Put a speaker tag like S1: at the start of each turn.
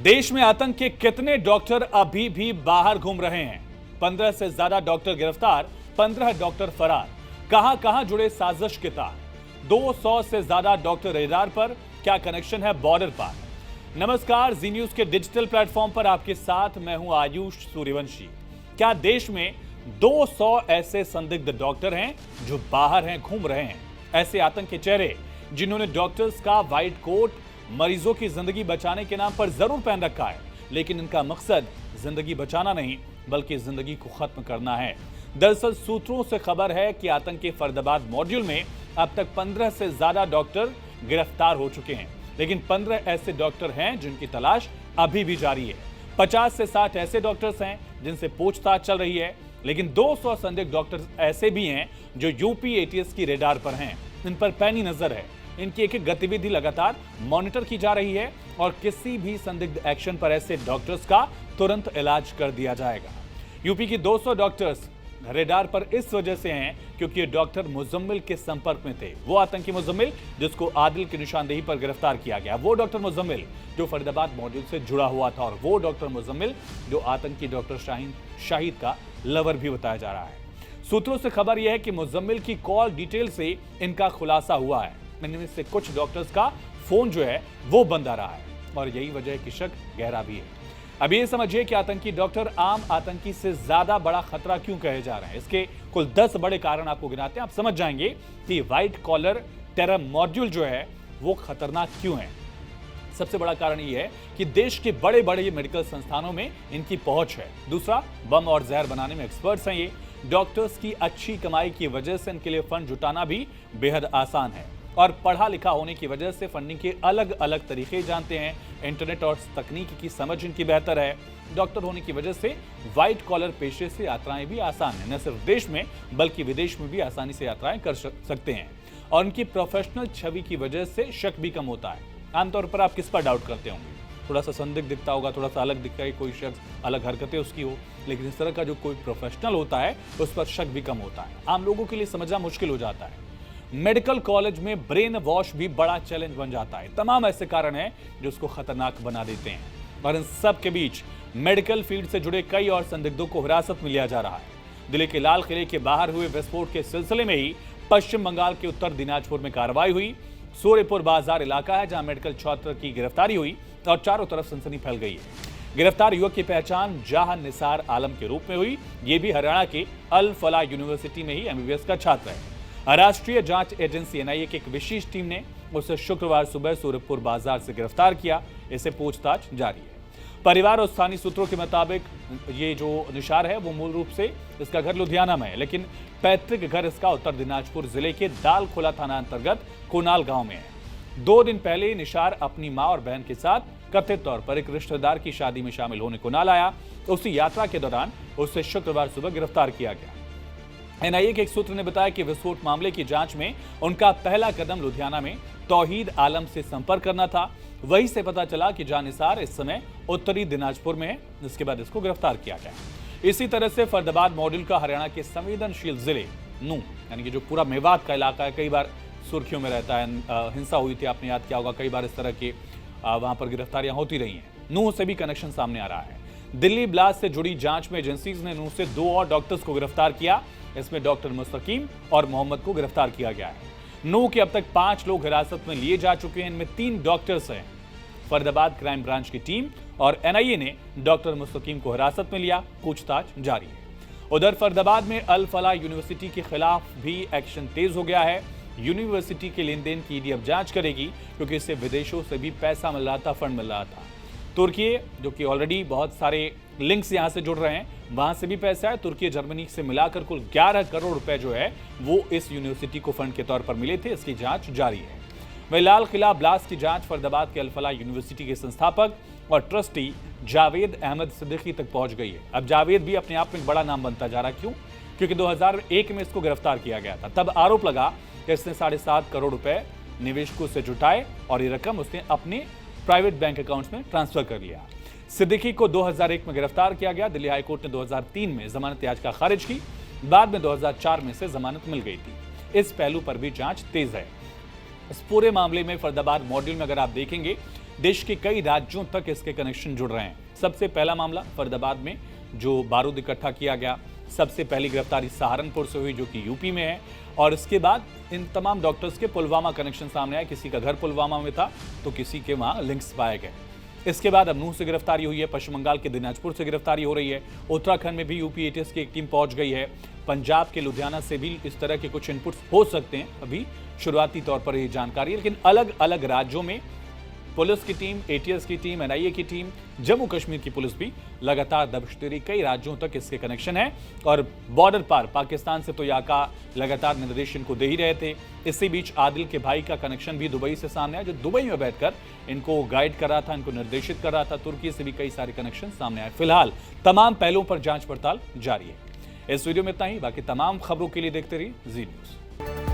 S1: देश में आतंक के कितने डॉक्टर अभी भी बाहर घूम रहे हैं? 15 से ज्यादा डॉक्टर गिरफ्तार, 15 डॉक्टर फरार। कहां कहां जुड़े साजिश के तार? 200 से ज्यादा डॉक्टर रेडार पर। क्या कनेक्शन है बॉर्डर पार? नमस्कार, जी न्यूज के डिजिटल प्लेटफॉर्म पर आपके साथ मैं हूं आयुष सूर्यवंशी। क्या देश में 200 ऐसे संदिग्ध डॉक्टर हैं जो बाहर हैं, घूम रहे हैं? ऐसे आतंक के चेहरे जिन्होंने डॉक्टर्स का व्हाइट कोट मरीजों की जिंदगी बचाने के नाम पर जरूर पहन रखा है, लेकिन इनका मकसद जिंदगी बचाना नहीं बल्कि जिंदगी को खत्म करना है। दरअसल सूत्रों से खबर है कि आतंक के फरीदाबाद मॉड्यूल में अब तक 15 से ज्यादा डॉक्टर गिरफ्तार हो चुके हैं, लेकिन 15 ऐसे डॉक्टर हैं जिनकी तलाश अभी भी जारी है। 50 से 60 ऐसे डॉक्टर्स हैं जिनसे पूछताछ चल रही है, लेकिन 200 संदिग्ध डॉक्टर्स ऐसे भी हैं जो यूपी एटीएस की रेडार पर हैं। इन पर पैनी नजर है, इनकी एक एक गतिविधि लगातार मॉनिटर की जा रही है और किसी भी संदिग्ध एक्शन पर ऐसे डॉक्टर्स का तुरंत इलाज कर दिया जाएगा। यूपी की 200 डॉक्टर्स रेडार पर इस वजह से हैं क्योंकि ये डॉक्टर मुजम्मिल के संपर्क में थे। वो आतंकी मुजम्मिल जिसको आदिल की निशानदेही पर गिरफ्तार किया गया, वो डॉक्टर मुजम्मिल जो फरीदाबाद मॉड्यूल से जुड़ा हुआ था, और वो डॉक्टर मुजम्मिल जो आतंकी डॉक्टर शाहिद का लवर भी बताया जा रहा है। सूत्रों से खबर यह है कि मुजम्मिल की कॉल डिटेल से इनका खुलासा हुआ है। इनमें से कुछ डॉक्टर्स का फोन जो है वो बंद आ रहा है और यही वजह है कि शक गहरा भी है। अब ये समझिए कि आतंकी डॉक्टर आम आतंकी से ज्यादा बड़ा खतरा क्यों कहे जा रहे हैं। इसके कुल 10 बड़े कारण आपको गिनाते हैं, आप समझ जाएंगे कि व्हाइट कॉलर टेरर मॉड्यूल जो है वो खतरनाक क्यों है। सबसे बड़ा कारण ये है कि देश के बड़े बड़े मेडिकल संस्थानों में इनकी पहुंच है। दूसरा, बम और जहर बनाने में एक्सपर्ट्स हैं ये। डॉक्टर्स की अच्छी कमाई की वजह से इनके लिए फंड जुटाना भी बेहद आसान है, और पढ़ा लिखा होने की वजह से फंडिंग के अलग अलग तरीके जानते हैं। इंटरनेट और तकनीक की समझ इनकी बेहतर है। डॉक्टर होने की वजह से व्हाइट कॉलर पेशे से यात्राएं भी आसान है, न सिर्फ देश में बल्कि विदेश में भी आसानी से यात्राएं कर सकते हैं। और उनकी प्रोफेशनल छवि की वजह से शक भी कम होता है। आमतौर पर आप किस पर डाउट करते होंगे? थोड़ा सा संदिग्ध दिखता होगा, थोड़ा सा अलग दिखता है, कोई शख्स अलग हरकतें उसकी हो, लेकिन इस तरह का जो कोई प्रोफेशनल होता है उस पर शक भी कम होता है। आम लोगों के लिए समझना मुश्किल हो जाता है। मेडिकल कॉलेज में ब्रेन वॉश भी बड़ा चैलेंज बन जाता है। तमाम ऐसे कारण हैं जो उसको खतरनाक बना देते हैं, और इन सब के बीच मेडिकल फील्ड से जुड़े कई और संदिग्धों को हिरासत में लिया जा रहा है। दिल्ली के लाल किले के बाहर हुए विस्फोट के सिलसिले में ही पश्चिम बंगाल के उत्तर दिनाजपुर में कार्रवाई हुई। सूर्यपुर बाजार इलाका है जहां मेडिकल छात्र की गिरफ्तारी हुई और चारों तरफ सनसनी फैल गई है। गिरफ्तार युवक की पहचान जहां निसार आलम के रूप में हुई। ये भी हरियाणा के अल फलाह यूनिवर्सिटी में ही एमबीबीएस का छात्र है। राष्ट्रीय जांच एजेंसी एनआईए की एक विशेष टीम ने उसे शुक्रवार सुबह सूर्यपुर बाजार से गिरफ्तार किया। इसे पूछताछ जारी है। परिवार और स्थानीय सूत्रों के मुताबिक ये जो निशार है वो मूल रूप से इसका घर लुधियाना में है, लेकिन पैतृक घर इसका उत्तर दिनाजपुर जिले के दालखोला थाना अंतर्गत कोनाल गांव में है। 2 दिन पहले निशार अपनी मां और बहन के साथ कथित तौर पर एक रिश्तेदार की शादी में शामिल होने कोनाल आया। उसी यात्रा के दौरान उसे शुक्रवार सुबह गिरफ्तार किया गया। एनआईए के एक सूत्र ने बताया कि विस्फोट मामले की जांच में उनका पहला कदम लुधियाना में तौहीद आलम से संपर्क करना था। वहीं से पता चला कि जानिसार इस समय उत्तरी दिनाजपुर में है, जिसके बाद इसको गिरफ्तार किया गया। इसी तरह से फरीदाबाद मॉड्यूल का हरियाणा के संवेदनशील जिले नूह, यानी कि जो पूरा मेवात का इलाका है, कई बार सुर्खियों में रहता है। हिंसा हुई थी, आपने याद किया होगा, कई बार इस तरह की वहां पर गिरफ्तारियां होती रही हैं। नूह से भी कनेक्शन सामने आ रहा है। दिल्ली ब्लास्ट से जुड़ी जांच में एजेंसीज ने नूह से 2 और डॉक्टर्स को गिरफ्तार किया। इसमें डॉक्टर मुस्तकीम और मोहम्मद को गिरफ्तार किया गया है। नूह के अब तक 5 लोग हिरासत में लिए जा चुके हैं। इनमें 3 डॉक्टर्स हैं। फरीदाबाद क्राइम ब्रांच की टीम और एनआईए ने डॉक्टर मुस्तकीम को हिरासत में लिया। पूछताछ जारी है। उधर फरीदाबाद में अल फलाह यूनिवर्सिटी के खिलाफ भी एक्शन तेज हो गया है। यूनिवर्सिटी के लेन देन की ईडी अब जांच करेगी, क्योंकि इससे विदेशों से भी पैसा मिल रहा था, फंड मिल रहा था। तुर्की, जो कि ऑलरेडी बहुत सारे लिंक्स यहां से जुड़ रहे हैं, वहां से भी पैसा है। तुर्की जर्मनी से मिलाकर कुल 11 करोड़ रुपए जो है वो इस यूनिवर्सिटी को फंड के तौर पर मिले थे। इसकी जांच जारी है। वही लाल किला ब्लास्ट की जांच फरीदाबाद के अल फलाह यूनिवर्सिटी के संस्थापक और ट्रस्टी जावेद अहमद सिद्दीकी तक पहुंच गई है। अब जावेद भी अपने आप में एक बड़ा नाम बनता जा रहा है। क्यों? क्योंकि 2001 में इसको गिरफ्तार किया गया था। तब आरोप लगा कि इसने 7.5 करोड़ रुपए निवेशकों से जुटाए और ये रकम उसने अपने प्राइवेट बैंक अकाउंट्स में ट्रांसफर कर लिया। सिद्दीकी को 2001 में गिरफ्तार किया गया। दिल्ली हाईकोर्ट ने 2003 में जमानत याचिका खारिज की। बाद में 2004 में से जमानत मिल गई थी। इस पहलू पर भी जांच तेज है। इस पूरे मामले में फरीदाबाद मॉड्यूल में अगर आप देखेंगे देश के कई राज्यों तक इसके कनेक्शन जुड़ रहे हैं। सबसे पहला मामला फरीदाबाद में जो बारूद इकट्ठा किया गया, सबसे पहली गिरफ्तारी सहारनपुर से हुई जो कि यूपी में है, और इसके बाद इन तमाम डॉक्टर्स के पुलवामा कनेक्शन सामने आए। किसी का घर पुलवामा में था तो किसी के वहां लिंक्स पाए गए। इसके बाद अब नूह से गिरफ्तारी हुई है, पश्चिम बंगाल के दिनाजपुर से गिरफ्तारी हो रही है, उत्तराखंड में भी यूपी एटीएस की एक टीम पहुंच गई है, पंजाब के लुधियाना से भी इस तरह के कुछ इनपुट्स हो सकते हैं। अभी शुरुआती तौर पर ये जानकारी है, लेकिन अलग अलग राज्यों में पुलिस की टीम, एटीएस की टीम, एनआईए की टीम, जम्मू कश्मीर की पुलिस भी लगातार दबिश दे रही। कई राज्यों तक इसके कनेक्शन है और बॉर्डर पार पाकिस्तान से तो याका लगातार निर्देश इनको दे ही रहे थे। इसी बीच आदिल के भाई का कनेक्शन भी दुबई से सामने आया, जो दुबई में बैठकर इनको गाइड कर रहा था, इनको निर्देशित कर रहा था। तुर्की से भी कई सारे कनेक्शन सामने आए। फिलहाल तमाम पहलुओं पर जांच पड़ताल जारी है। इस वीडियो में इतना ही। बाकी तमाम खबरों के लिए देखते रहिए जी न्यूज।